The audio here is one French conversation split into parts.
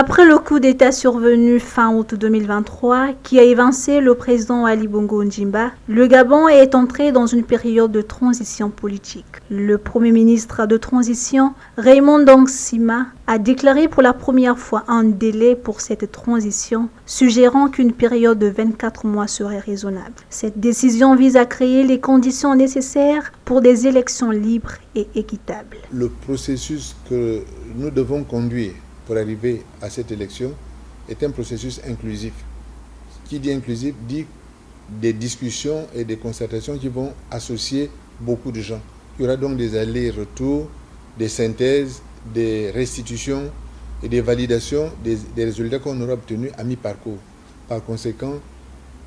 Après le coup d'État survenu fin août 2023, qui a évincé le président Ali Bongo Ondimba, le Gabon est entré dans une période de transition politique. Le premier ministre de transition, Raymond Dong Sima, a déclaré pour la première fois un délai pour cette transition, suggérant qu'une période de 24 mois serait raisonnable. Cette décision vise à créer les conditions nécessaires pour des élections libres et équitables. Le processus que nous devons conduire pour arriver à cette élection est un processus inclusif. Qui dit inclusif dit des discussions et des concertations qui vont associer beaucoup de gens. Il y aura donc des allers-retours, des synthèses, des restitutions et des validations des résultats qu'on aura obtenus à mi-parcours. Par conséquent,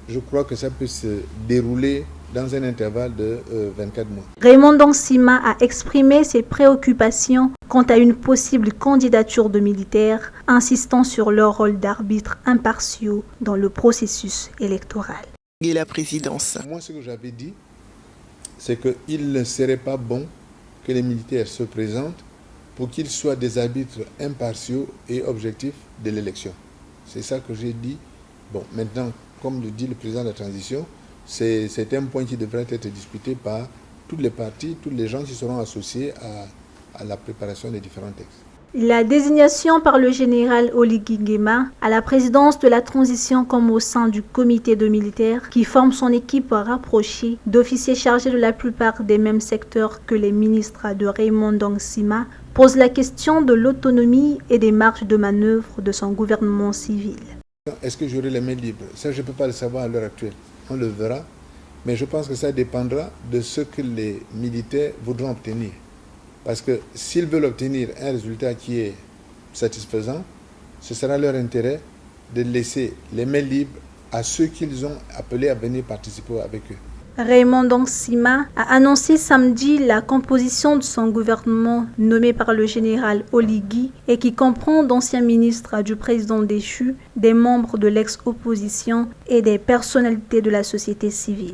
je crois que ça peut se dérouler dans un intervalle de 24 mois. Raymond Dong Sima a exprimé ses préoccupations quant à une possible candidature de militaires, insistant sur leur rôle d'arbitre impartiaux dans le processus électoral. Et la présidence. Moi, ce que j'avais dit, c'est qu'il ne serait pas bon que les militaires se présentent pour qu'ils soient des arbitres impartiaux et objectifs de l'élection. C'est ça que j'ai dit. Bon, maintenant, comme le dit le président de la transition, c'est un point qui devrait être discuté par toutes les parties, tous les gens qui seront associés à la préparation des différents textes. La désignation par le général Oligui Nguema à la présidence de la transition comme au sein du comité de militaires qui forme son équipe rapprochée d'officiers chargés de la plupart des mêmes secteurs que les ministres de Raymond Dong Sima pose la question de l'autonomie et des marges de manœuvre de son gouvernement civil. Est-ce que j'aurai les mains libres? Ça, je ne peux pas le savoir à l'heure actuelle. On le verra. Mais je pense que ça dépendra de ce que les militaires voudront obtenir. Parce que s'ils veulent obtenir un résultat qui est satisfaisant, ce sera leur intérêt de laisser les mains libres à ceux qu'ils ont appelés à venir participer avec eux. Raymond Dong Sima a annoncé samedi la composition de son gouvernement nommé par le général Oligui et qui comprend d'anciens ministres du président déchu, des membres de l'ex-opposition et des personnalités de la société civile.